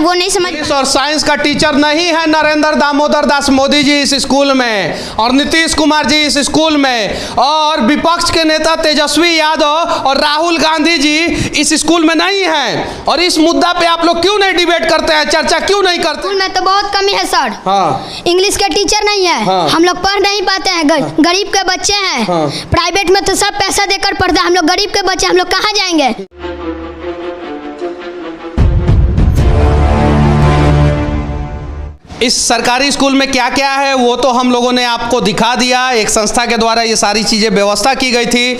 वो नहीं समझ। इंग्लिश और साइंस का टीचर नहीं है नरेंद्र दामोदर दास मोदी जी इस स्कूल में, और नीतीश कुमार जी इस स्कूल में, और विपक्ष के नेता तेजस्वी यादव और राहुल गांधी जी इस स्कूल में नहीं हैं। और इस मुद्दा पे आप लोग क्यों नहीं डिबेट करते हैं, चर्चा क्यों नहीं करते? स्कूल में तो बहुत कमी है सर। हाँ। इंग्लिश के टीचर नहीं है। हाँ। हम लोग पढ़ नहीं पाते हैं, गरीब के बच्चे हैं। हाँ। प्राइवेट में तो सब पैसा देकर पढ़ते हैं, हम लोग गरीब के बच्चे, हम लोग कहाँ जाएंगे? इस सरकारी स्कूल में क्या क्या है वो तो हम लोगों ने आपको दिखा दिया, एक संस्था के द्वारा ये सारी चीज़ें व्यवस्था की गई थी।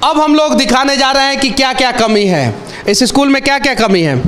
अब हम लोग दिखाने जा रहे हैं कि क्या क्या कमी है इस स्कूल में, क्या क्या कमी है।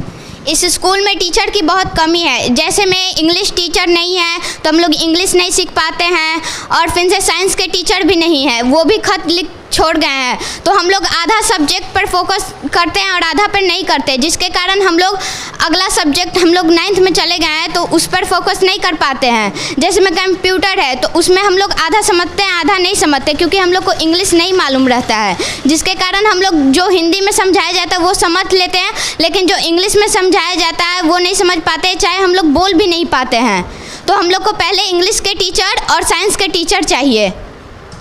इस स्कूल में टीचर की बहुत कमी है। जैसे में इंग्लिश टीचर नहीं है तो हम लोग इंग्लिश नहीं सीख पाते हैं, और फिर से साइंस के टीचर भी नहीं है, वो भी खत लिख छोड़ गए हैं। तो हम लोग आधा सब्जेक्ट पर फोकस करते हैं और आधा पर नहीं करते, जिसके कारण हम लोग अगला सब्जेक्ट हम लोग 9th में चले गए हैं तो उस पर फोकस नहीं कर पाते हैं। जैसे में कंप्यूटर है तो उसमें हम लोग आधा समझते हैं आधा नहीं समझते, क्योंकि हम लोग को इंग्लिश नहीं मालूम रहता है, जिसके कारण हम लोग जो हिंदी में समझाया जाता है वो समझ लेते हैं, लेकिन जो इंग्लिश में समझाया जाता है वो नहीं समझ पाते, चाहे हम लोग बोल भी नहीं पाते हैं। तो हम लोग को पहले इंग्लिश के टीचर और साइंस के टीचर चाहिए।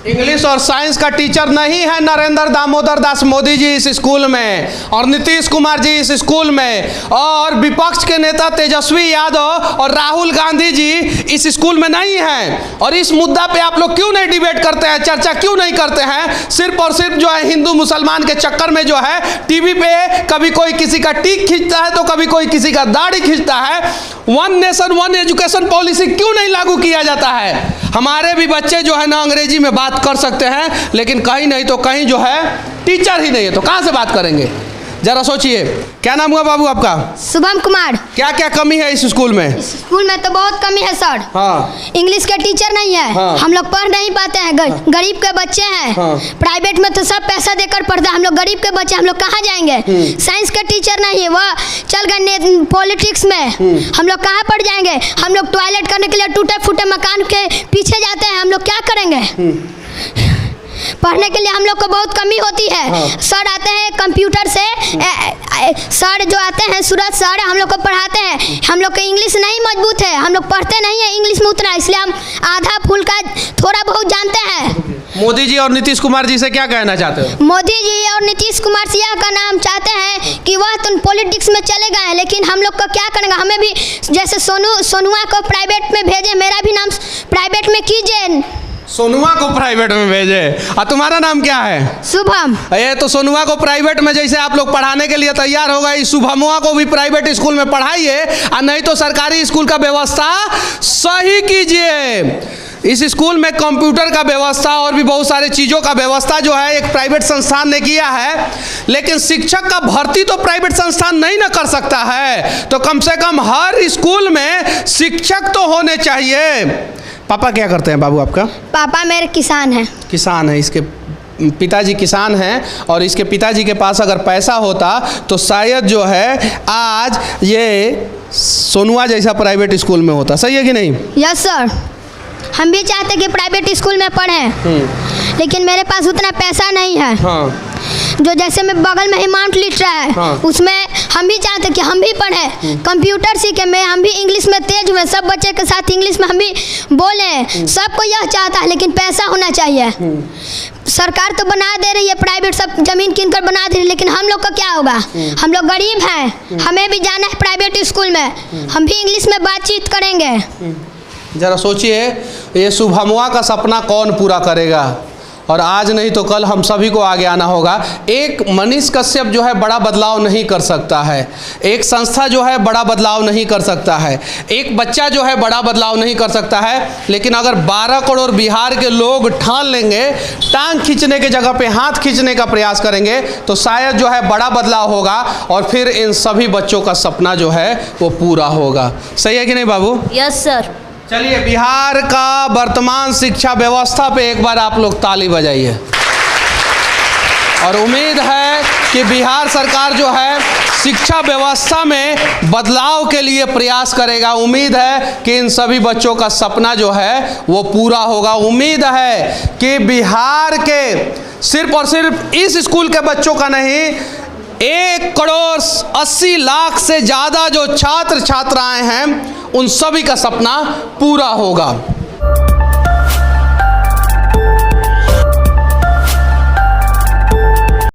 इंग्लिश और साइंस का टीचर नहीं है नरेंद्र दामोदर दास मोदी जी इस स्कूल में, और नीतीश कुमार जी इस स्कूल में, और विपक्ष के नेता तेजस्वी यादव और राहुल गांधी जी इस स्कूल में नहीं हैं। और इस मुद्दा पे आप लोग क्यों नहीं डिबेट करते हैं, चर्चा क्यों नहीं करते हैं? सिर्फ और सिर्फ जो है हिंदू मुसलमान के चक्कर में जो है टीवी पे कभी कोई किसी का टीक खींचता है तो कभी कोई किसी का दाढ़ी खींचता है। One nation one education policy क्यों नहीं लागू किया जाता है? हमारे भी बच्चे जो है ना अंग्रेजी में बात कर सकते हैं, लेकिन कहीं नहीं तो कहीं जो है टीचर ही नहीं है, तो कहाँ से बात करेंगे? जरा सोचिए। क्या नाम हुआ बाबू आपका? शुभम कुमार। क्या क्या कमी है इस स्कूल में? इस स्कूल में तो बहुत कमी है सर। हाँ। इंग्लिश के टीचर नहीं है। हाँ। हम लोग पढ़ नहीं पाते हैं, गरीब के बच्चे हैं। हाँ। प्राइवेट में तो सब पैसा देकर पढ़ते हैं, हम लोग गरीब के बच्चे, हम लोग कहाँ जाएंगे? साइंस के टीचर नहीं है, वह चल गए पॉलिटिक्स में, हम लोग कहाँ पढ़ जाएंगे? हम लोग टॉयलेट करने के लिए टूटे फूटे मकान के पीछे जाते हैं, हम लोग क्या करेंगे? पढ़ने के लिए हम लोग को बहुत कमी होती है। हाँ। सर आते हैं कंप्यूटर से, सर जो आते हैं सूरज सर हम लोग को पढ़ाते हैं, हम लोग का इंग्लिश नहीं मजबूत है, हम लोग पढ़ते नहीं है इंग्लिश में उतना, इसलिए हम आधा फूल का थोड़ा बहुत जानते हैं। मोदी जी और नीतीश कुमार जी से क्या कहना चाहते हो? मोदी जी और नीतीश कुमार से यह कहना हम चाहते हैं कि वह तो पॉलिटिक्स में चले गए हैं, लेकिन हम लोग को क्या करेंगे? हमें भी जैसे सोनुआ को प्राइवेट में भेजे, मेरा भी नाम प्राइवेट में कीजिए। सोनुआ को प्राइवेट में भेजे। और तुम्हारा नाम क्या है? शुभम। ये तो सोनुआ को प्राइवेट में जैसे आप लोग पढ़ाने के लिए तैयार हो गए, शुभमुआ को भी प्राइवेट स्कूल में पढ़ाइए, और नहीं तो सरकारी स्कूल का व्यवस्था सही कीजिए। इस स्कूल में कंप्यूटर का व्यवस्था और भी बहुत सारी चीज़ों का व्यवस्था जो है एक प्राइवेट संस्थान ने किया है, लेकिन शिक्षक का भर्ती तो प्राइवेट संस्थान नहीं ना कर सकता है, तो कम से कम हर स्कूल में शिक्षक तो होने चाहिए। पापा क्या करते हैं बाबू आपका? पापा मेरे किसान हैं। किसान है, इसके पिताजी किसान हैं, और इसके पिताजी के पास अगर पैसा होता तो शायद जो है आज ये सोनुआ जैसा प्राइवेट स्कूल में होता। सही है कि नहीं? यस सर, हम भी चाहते कि प्राइवेट स्कूल में पढ़ें, लेकिन मेरे पास उतना पैसा नहीं है। हाँ। जो जैसे में बगल में ही माउंट लिटरा है। हाँ। उसमें हम भी चाहते कि हम भी पढ़ें, कंप्यूटर सीखे, में हम भी इंग्लिश में तेज हुए, सब बच्चे के साथ इंग्लिश में हम भी बोलें, सबको यह चाहता है, लेकिन पैसा होना चाहिए। सरकार तो बना दे रही है प्राइवेट, सब जमीन कीन कर बना दे रही है, लेकिन हम लोग का क्या होगा? हम लोग गरीब हैं, हमें भी जाना है प्राइवेट स्कूल में, हम भी इंग्लिश में बातचीत करेंगे। जरा सोचिए, ये शुभमुआ का सपना कौन पूरा करेगा? और आज नहीं तो कल हम सभी को आगे आना होगा। एक मनीष कश्यप जो है बड़ा बदलाव नहीं कर सकता है, एक संस्था जो है बड़ा बदलाव नहीं कर सकता है, एक बच्चा जो है बड़ा बदलाव नहीं कर सकता है, लेकिन अगर 12 करोड़ बिहार के लोग ठान लेंगे, टांग खींचने के जगह पे हाथ खींचने का प्रयास करेंगे, तो शायद जो है बड़ा बदलाव होगा, और फिर इन सभी बच्चों का सपना जो है वो पूरा होगा। सही है कि नहीं बाबू? Yes sir. चलिए, बिहार का वर्तमान शिक्षा व्यवस्था पे एक बार आप लोग ताली बजाइए, और उम्मीद है कि बिहार सरकार जो है शिक्षा व्यवस्था में बदलाव के लिए प्रयास करेगा। उम्मीद है कि इन सभी बच्चों का सपना जो है वो पूरा होगा। उम्मीद है कि बिहार के सिर्फ और सिर्फ इस स्कूल के बच्चों का नहीं, 1,80,00,000 से ज़्यादा जो छात्र छात्राएं हैं उन सभी का सपना पूरा होगा।